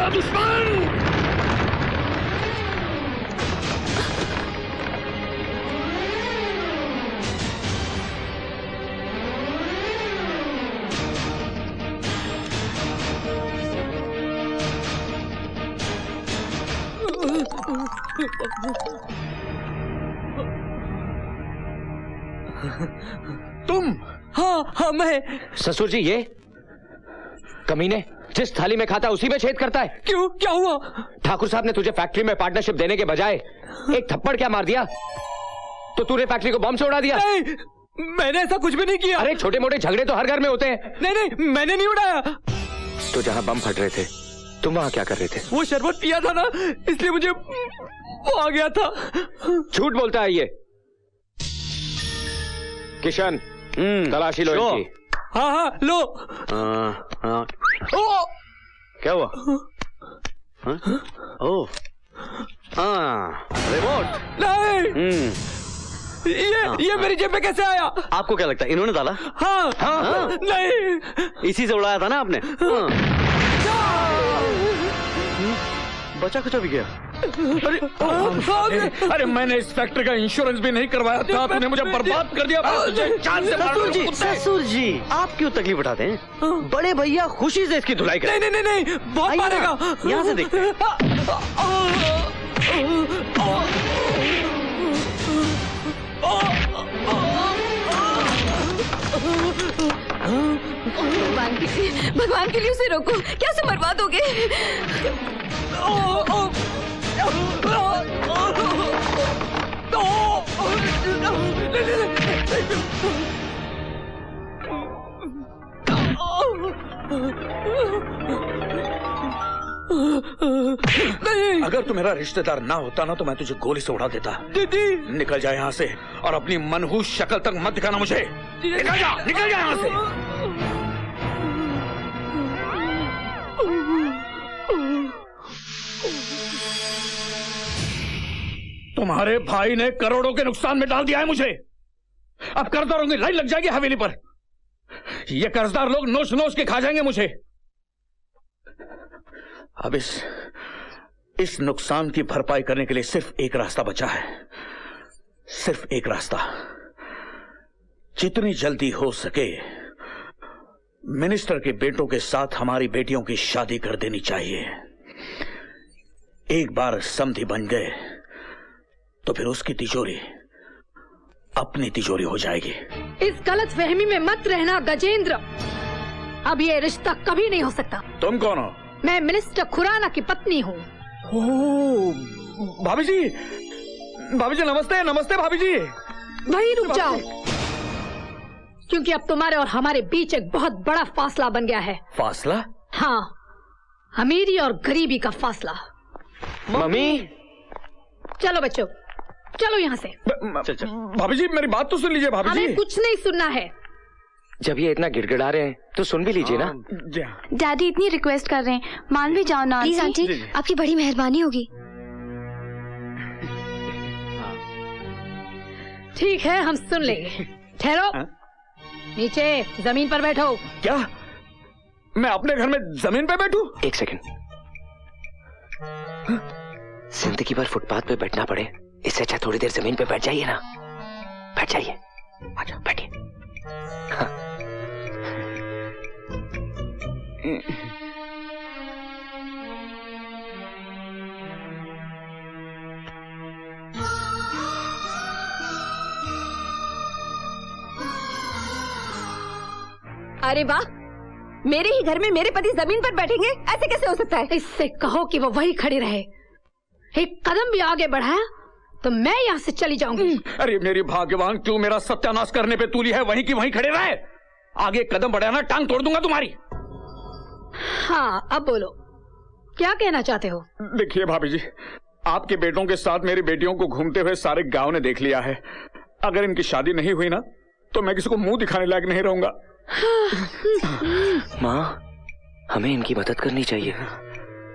मेरा दुश्मन। तुम? हाँ मैं। ससुर जी, ये कमीने जिस थाली में खाता उसी में छेद करता है। क्यों, क्या हुआ? ठाकुर साहब ने तुझे फैक्ट्री में पार्टनरशिप देने के बजाय एक थप्पड़ क्या मार दिया, तो तूने फैक्ट्री को बम से उड़ा दिया। नहीं, मैंने ऐसा कुछ भी नहीं किया। अरे छोटे मोटे झगड़े तो हर घर में होते हैं। नहीं, मैंने नहीं उड़ाया। तो जहां बम फट रहे थे तुम वहां क्या कर रहे थे? वो शरबत पिया था ना, इसलिए मुझे वो आ गया था। झूठ बोलता है ये। किशन, तलाशी लो इनकी। हाँ लो। ओ! क्या हुआ? ओह, रिमोट। नहीं, ये मेरी जेब में कैसे आया? आपको क्या लगता है इन्होंने डाला? हाँ। नहीं, इसी से उड़ाया था ना आपने? बचा कुछ भी गया। अरे मैंने इस फैक्ट्री का इंश्योरेंस भी नहीं करवाया था, तूने मुझे बर्बाद कर दिया। ससुर जी, आप क्यों तकलीफ उठाते हैं? बड़े भैया खुशी से इसकी धुलाई करें। नहीं, बहुत मारेगा। यहाँ से देखते हैं। भगवान के लिए उसे रोको, क्या से मरवा दोगे? अगर तू मेरा रिश्तेदार ना होता ना तो मैं तुझे गोली से उड़ा देता। दीदी, निकल जा यहाँ से और अपनी मनहूस शक्ल तक मत दिखाना मुझे। निकल जा यहाँ से। तुम्हारे भाई ने करोड़ों के नुकसान में डाल दिया है मुझे। अब कर्जदारों की लाइन लग जाएगी हवेली पर। ये कर्जदार लोग नोच नोच के खा जाएंगे मुझे। अब इस नुकसान की भरपाई करने के लिए सिर्फ एक रास्ता बचा है, सिर्फ एक रास्ता। जितनी जल्दी हो सके मिनिस्टर के बेटों के साथ हमारी बेटियों की शादी कर देनी चाहिए। एक बार समधी बन गए तो फिर उसकी तिजोरी अपनी तिजोरी हो जाएगी। इस गलत फहमी में मत रहना गजेंद्र। अब ये रिश्ता कभी नहीं हो सकता। तुम कौन हो? मैं मिनिस्टर खुराना की पत्नी हूँ। भाभी जी नमस्ते। नमस्ते भाभी जी। वहीं रुक जाओ, क्योंकि अब तुम्हारे और हमारे बीच एक बहुत बड़ा फासला बन गया है। फासला? हाँ, अमीरी और गरीबी का फासला। मम्मी, चलो बच्चों, चलो यहाँ से। चल। भाभी जी मेरी बात तो सुन लीजिए। भाभी जी, हमें कुछ नहीं सुनना है। जब ये इतना गिड़गिड़ा रहे हैं तो सुन भी लीजिए ना। डैडी इतनी रिक्वेस्ट कर रहे हैं, मान भी जाओ ना। प्लीज आंटी, आपकी बड़ी मेहरबानी होगी। ठीक है, हम सुन लेंगे। ठहरो, नीचे जमीन पर बैठो। क्या मैं अपने घर में जमीन पे बैठूं? एक सेकंड। जिंदगी भर फुटपाथ पे बैठना पड़े, इससे अच्छा थोड़ी देर जमीन पे बैठ जाइए ना। बैठ जाइए, आजा बैठिए। हाँ। अरे वाह, मेरे ही घर में मेरे पति जमीन पर बैठेंगे, ऐसे कैसे हो सकता है? इससे कहो कि वो वही खड़ी रहे। एक कदम भी आगे बढ़ाया तो मैं यहाँ से चली जाऊंगी। अरे मेरी भाग्यवान, क्यों मेरा सत्यानाश करने पे तूली है? वहीं की वहीं खड़े रहे। आगे कदम बढ़ाना, टांग तोड़ दूंगा तुम्हारी। हाँ, अब बोलो, क्या कहना चाहते हो? देखिए भाभी जी, आपके बेटों के साथ मेरी बेटियों को घूमते हुए सारे गांव ने देख लिया है। अगर इनकी शादी नहीं हुई ना तो मैं किसी को मुंह दिखाने लायक नहीं रहूंगा। माँ, हमें इनकी मदद करनी चाहिए।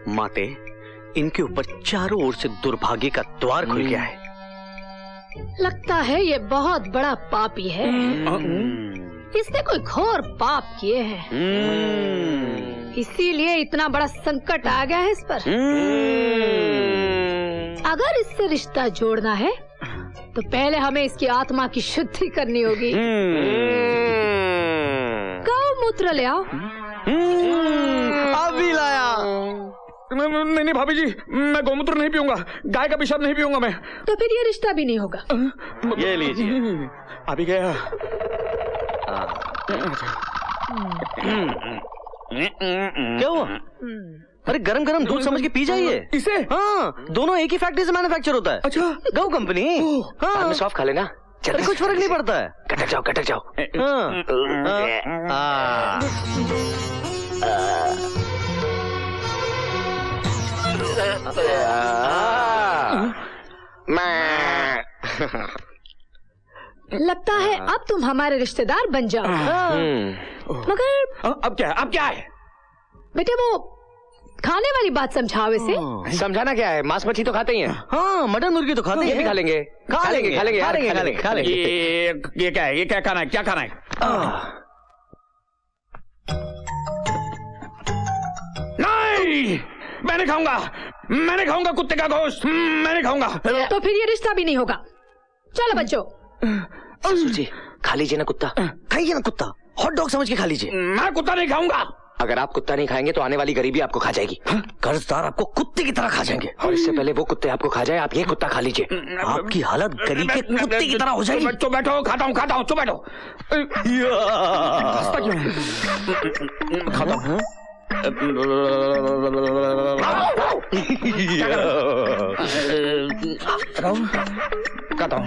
माते, इनके ऊपर चारों ओर से दुर्भाग्य का द्वार खुल गया है। लगता है ये बहुत बड़ा पापी है। इसने कोई घोर पाप किए हैं। इसीलिए इतना बड़ा संकट आ गया है इस पर। अगर इससे रिश्ता जोड़ना है तो पहले हमें इसकी आत्मा की शुद्धि करनी होगी। गौमूत्र ले आओ। अभी लाया। नहीं भाभी जी, मैं गौमूत्र नहीं पीऊंगा, गाय का पेशाब नहीं पीऊंगा मैं। तो फिर ये रिश्ता भी नहीं होगा। ये लीजिए। अभी गया। क्या हुआ? अरे गरम गरम दूध समझ के पी जाइए इसे। हाँ, दोनों एक ही फैक्ट्री से मैन्युफैक्चर होता है। अच्छा, गौ कंपनी। हाँ, सॉफ्ट खा लेना। अरे कुछ फर्क नहीं पड़ता है। कटक जाओ, कटक जाओ। लगता है अब तुम हमारे रिश्तेदार बन जाओ। मगर अब क्या है? अब क्या है? बेटे वो खाने वाली बात समझाओ इसे। समझाना क्या है? मांस मच्छी तो खाते ही हैं। हाँ, मटन मुर्गी तो खाते हैं। ये भी खा लेंगे, खा लेंगे खा लेंगे, खा लेंगे। ये क्या है? ये क्या खाना है? क्या खाना है? नहीं, मैं नहीं खाऊंगा। मैं नहीं खाऊंगा कुत्ते का गोश्त। मैं नहीं खाऊंगा। तो फिर ये रिश्ता भी नहीं होगा। चलो बच्चों। ससुर जी, खा लीजिए ना कुत्ता। खाइए ना कुत्ता, हॉट डॉग समझ के खा लीजिए। मैं कुत्ता नहीं खाऊंगा। अगर आप कुत्ता नहीं खाएंगे तो आने वाली गरीबी आपको खा जाएगी। कर्जदार आपको कुत्ते की तरह खा जाएंगे। और इससे पहले वो कुत्ते आपको खा जाए, आप ये कुत्ता खा लीजिए। आपकी हालत गली के कुत्ते की तरह हो जाएगी। चुप बैठो, खाता हूँ, चुप बैठो। खाता हूँ। खाता हूँ।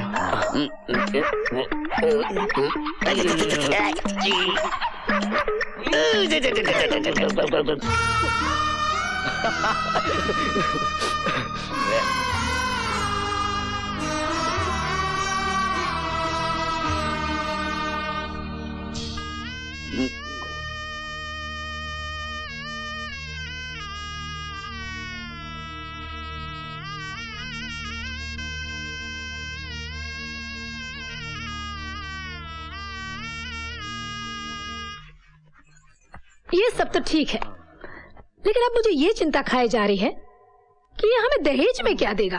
ये सब तो ठीक है, लेकिन अब मुझे ये चिंता खाई जा रही है कि ये हमें दहेज में क्या देगा।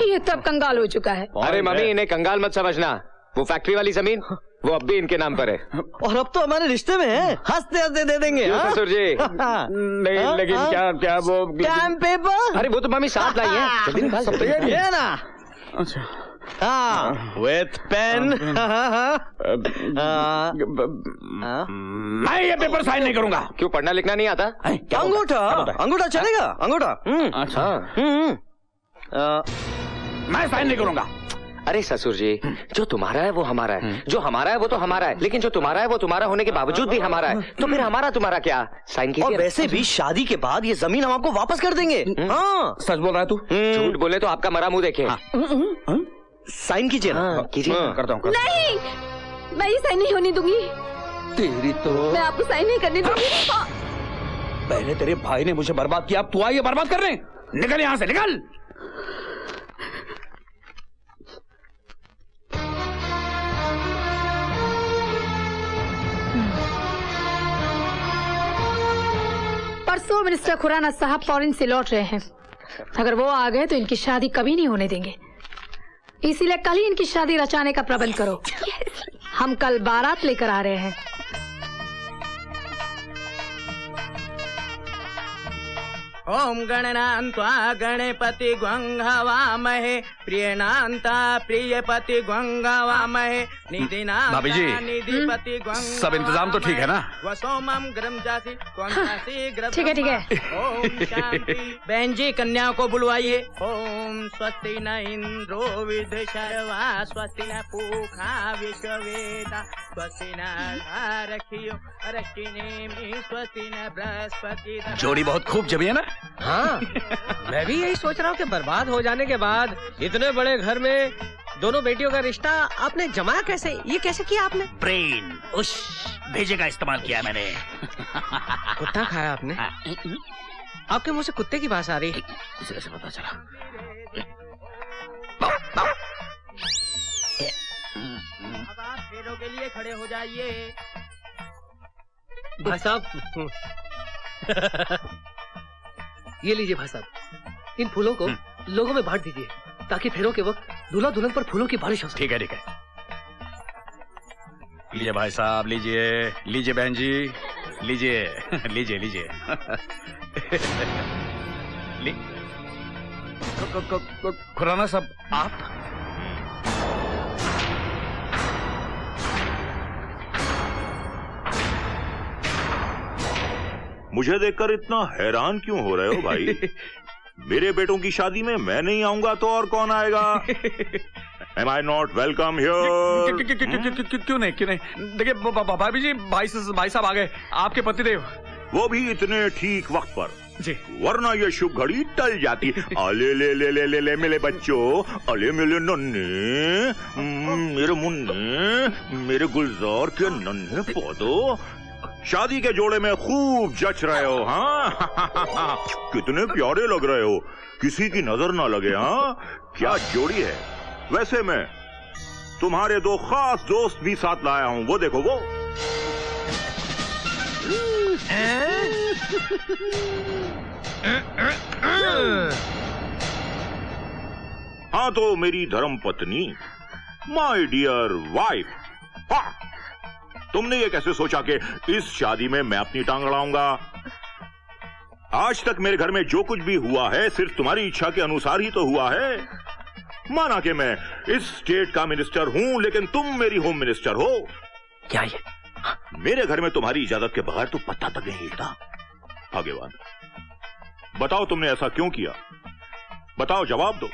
ये तब कंगाल हो चुका है। अरे मम्मी, इन्हें कंगाल मत समझना। वो फैक्ट्री वाली जमीन वो अब भी इनके नाम पर है। और अब तो हमारे रिश्ते में है, हंसते हंसते दे देंगे। ससुर जी। नहीं, लेकिन क्या वो स्टैम्प पेपर। अरे वो तो मम्मी साथ लाई है, जल्दी निकाल। सब तैयार है ना? अच्छा, विथ पेन। मैं ये पेपर साइन नहीं करूंगा। क्यों, पढ़ना लिखना नहीं आता? अंगूठा, अंगूठा चलेगा, अंगूठा। अच्छा, मैं साइन नहीं करूंगा। अरे ससुर जी, जो तुम्हारा है वो हमारा है, जो हमारा है वो तो हमारा है, लेकिन जो तुम्हारा है वो तुम्हारा होने के बावजूद भी हमारा है, तो फिर हमारा तुम्हारा क्या? साइन कीजिए। और वैसे भी शादी के बाद ये जमीन हम आपको वापस कर देंगे। हाँ, सच बोल रहा है तू? झूठ बोले तो आपका मरा मुंह देखे। साइन कीजिए ना। कीजिए। करता हूँ। नहीं, मैं ये साइन नहीं होने दूंगी। तेरी तो मैं आपको साइन नहीं करने दूंगी। पहले तेरे भाई ने मुझे बर्बाद किया, अब तू आई है बर्बाद करने। निकल यहाँ से, निकल। परसों मिनिस्टर खुराना साहब फॉरेन से लौट रहे हैं। अगर वो आ गए तो इनकी शादी कभी नहीं होने देंगे, इसीलिए कल ही इनकी शादी रचाने का प्रबंध करो। हम कल बारात लेकर आ रहे हैं। ओम गणनान्त्वा गणपति ग्वंघवामहे प्रियनान्ता प्रियपति ग्वंघवामहे निधिना भाभी जी, निधिपति सब इंतजाम तो ठीक है ना? वसोमम ग्रम जासी ग्वंघासी ग्रम। ठीक है, ठीक है। ओम शांति। बहन जी, कन्याओं को बुलवाइए। ओम स्वस्ति न इंद्रो विध शर्वा स्वस्ति न पूखा विश्ववेदा स्वस्ति न रखियो रक्षिनेमि स्वस्ति न बृहस्पति। जोड़ी बहुत खूब जमी है ना? हाँ, मैं भी यही सोच रहा हूँ कि बर्बाद हो जाने के बाद इतने बड़े घर में दोनों बेटियों का रिश्ता आपने जमाया कैसे? ये कैसे किया आपने? ब्रेन, उस भेजे का इस्तेमाल किया मैंने। कुत्ता खाया आपने? आपके मुंह से कुत्ते की बात आ रही है। इसे कैसे पता चला? अब आप फेरों के लिए खड़े हो जाइए। भाई साहब, ये लीजिए भाई साहब, इन फूलों को लोगों में बांट दीजिए ताकि फेरों के वक्त दूल्हा दुल्हन पर फूलों की बारिश हो सके। ठीक है ठीक है। लीजिए भाई साहब, लीजिए लीजिए बहन जी, लीजिए लीजिए लीजिए। खुराना साहब, आप मुझे देखकर इतना हैरान क्यों हो रहे हो भाई? मेरे बेटों की शादी में मैं नहीं आऊंगा तो और कौन आएगा? Am I not welcome here? क्यों नहीं क्यों नहीं? देखिए भाभी जी, भाई साहब आ गए, आपके पतिदेव। वो भी इतने ठीक वक्त पर जी, वरना ये शुभ घड़ी टल जाती। अले ले ले ले ले ले मेरे बच्चों, अले मेरे नन्हे, मेरे मुन्ने, मेरे गुलजार के नन्हे पौधों, शादी के जोड़े में खूब जच रहे हो। हाँ कितने प्यारे लग रहे हो, किसी की नजर ना लगे। हाँ क्या जोड़ी है। वैसे मैं तुम्हारे दो खास दोस्त भी साथ लाया हूं, वो देखो वो। हाँ तो मेरी धर्म पत्नी, माय डियर वाइफ। हाँ, तुमने ये कैसे सोचा कि इस शादी में मैं अपनी टांग अड़ाऊंगा? आज तक मेरे घर में जो कुछ भी हुआ है सिर्फ तुम्हारी इच्छा के अनुसार ही तो हुआ है। माना कि मैं इस स्टेट का मिनिस्टर हूं, लेकिन तुम मेरी होम मिनिस्टर हो। क्या ये? मेरे घर में तुम्हारी इजाजत के बगैर तो पत्ता तक नहीं हिलता। भाग्यवान, बताओ तुमने ऐसा क्यों किया? बताओ, जवाब दो,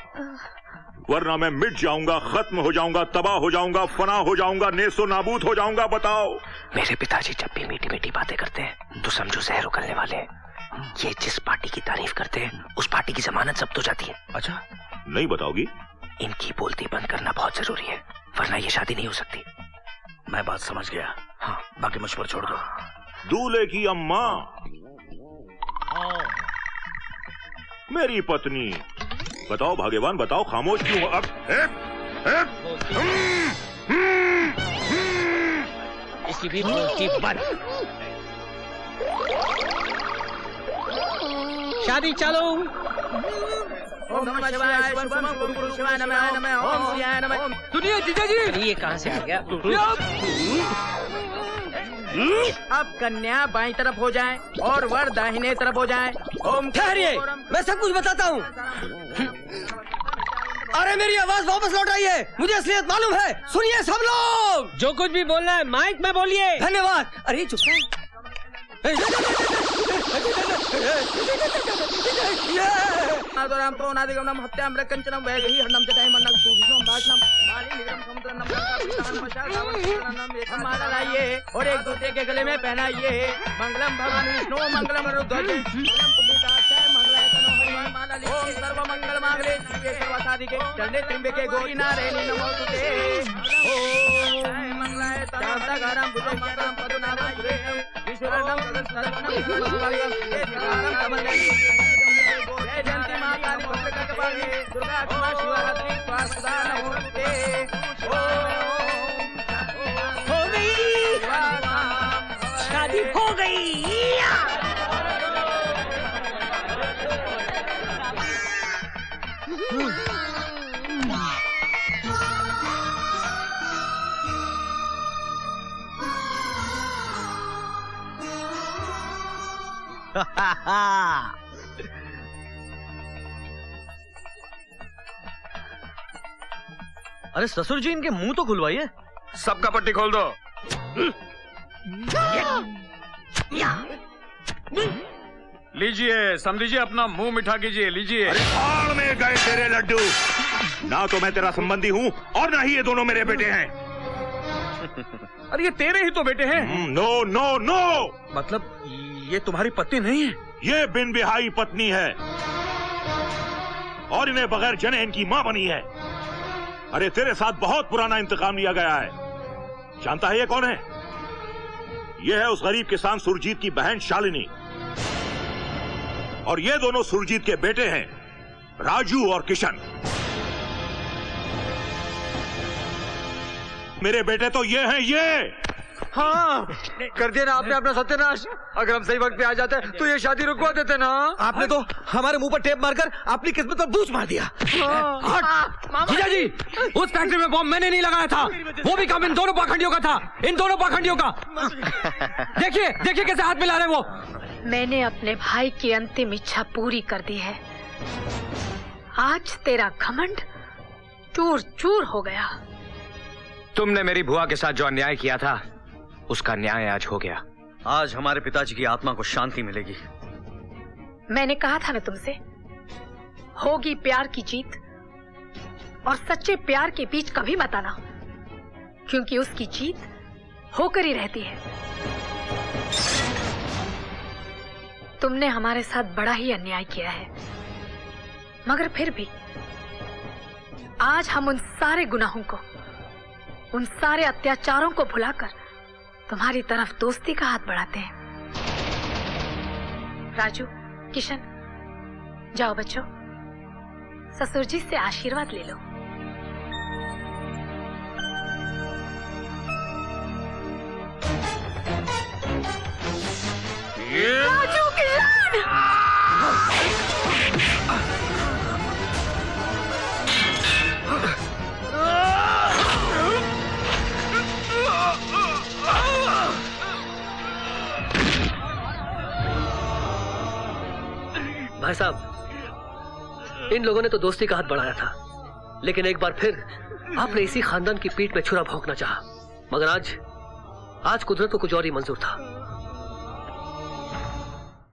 वरना मैं मिट जाऊंगा, खत्म हो जाऊंगा, तबाह हो जाऊंगा, फना हो जाऊंगा, नेस्तो नाबूद हो जाऊंगा। बताओ। मेरे पिताजी जब भी मीठी मीठी बातें करते हैं तो समझो जहर उगलने वाले हैं। ये जिस पार्टी की तारीफ करते हैं उस पार्टी की जमानत जब्त हो जाती है। अच्छा, नहीं बताओगी? इनकी बोलती बंद करना बहुत जरूरी है, वरना ये शादी नहीं हो सकती। मैं बात समझ गया। हाँ, बाकी मुझ पर छोड़ दो। दूल्हे की अम्मा, मेरी पत्नी, बताओ भाग्यवान, बताओ, खामोश क्यों? अब इसकी भी बोलती बंद। शादी चालू। ओम नमः शिवाय, शुभम गुरु शिवाय नमः, ओम शिवाय नमः। सुनिए जीजा जी, ये कहाँ से आ गया? अब कन्या बाईं तरफ हो जाए और वर दाहिने तरफ हो जाए। ओम ठहरिए, मैं सब कुछ बताता हूँ। अरे मेरी आवाज वापस लौट आई है, मुझे असलियत मालूम है। सुनिए सब लोग, जो कुछ भी बोलना है माइक में बोलिए। धन्यवाद। अरे चुप आदराम प्रोनादिगम नम हत्याम रकंचनम वैदेही हरणम जटायम अन्नम सूहिसोम भाषणम माली निगम समुद्रम नमः हमारा लाइए और एक दूसरे के गले में पहनाइए। मंगलम भगवान विष्णु, मंगलम रुद्रज, मंगलम पुण्डिताक्षय, मंगलाय तनो हनुमान माला लिखे। ओम सर्व मंगल मांगल्ये शिवे सर्वसाधिके शरण्ये त्र्यंबके गौरी नारायणी नमोस्तुते। ओम मंगलाय तनो हनुमान भुजंगम पद्मनाभं सुरेशं विश्वरण्यं सर्वं मंगलम देवकारं कमलम्। जय जयंती मां काली भद्रकाली दुर्गा क्षमा शिवरात्रि स्वास्थ्य नमोस्तुते। हो गई शादी, हो गई। अरे ससुर जी, इनके मुंह तो खुलवाइए। सबका पट्टी खोल दो। लीजिए, समझिए, अपना मुंह मिठा कीजिए, लीजिए। अरे भाड़ में गए तेरे लड्डू। ना तो मैं तेरा संबंधी हूँ और ना ही ये दोनों मेरे बेटे हैं। अरे ये तेरे ही तो बेटे हैं। नो नो नो, मतलब ये तुम्हारी पत्नी नहीं है? ये बिन बिहाई पत्नी है और इन्हें बगैर जने इनकी माँ बनी है। अरे तेरे साथ बहुत पुराना इंतकाम लिया गया है। जानता है ये कौन है? ये है उस गरीब किसान सुरजीत की बहन शालिनी, और ये दोनों सुरजीत के बेटे हैं, राजू और किशन। मेरे बेटे तो ये हैं, ये हाँ, कर दिया ना आपने अपना सत्यानाश। अगर हम सही वक्त पे आ जाते तो ये शादी रुकवा देते ना। आपने तो हमारे मुंह पर टेप मारकर अपनी किस्मत पर बूझ मार दिया। जीजा जी, उस फैक्ट्री में बॉम्ब मैंने नहीं लगाया था, वो भी काम इन दोनों पाखंडियों का था, इन दोनों पाखंडियों का। देखिए देखिए कैसे हाथ मिला रहे वो। मैंने अपने भाई की अंतिम इच्छा पूरी कर दी है। आज तेरा घमंड चूर चूर हो गया। तुमने मेरी बुआ के साथ जो अन्याय किया था उसका न्याय आज हो गया। आज हमारे पिताजी की आत्मा को शांति मिलेगी। मैंने कहा था ना तुमसे, होगी प्यार की जीत, और सच्चे प्यार के बीच कभी मत आना, क्योंकि उसकी जीत होकर ही रहती है। तुमने हमारे साथ बड़ा ही अन्याय किया है, मगर फिर भी आज हम उन सारे गुनाहों को, उन सारे अत्याचारों को भुलाकर तुम्हारी तरफ दोस्ती का हाथ बढ़ाते हैं। राजू, किशन, जाओ बच्चों, ससुर जी से आशीर्वाद ले लो। राजू, किशन! भाई साहब, इन लोगों ने तो दोस्ती का हाथ बढ़ाया था, लेकिन एक बार फिर आपने इसी खानदान की पीठ में छुरा भोंकना चाहा। मगर आज कुदरत को कुछ और ही मंजूर था।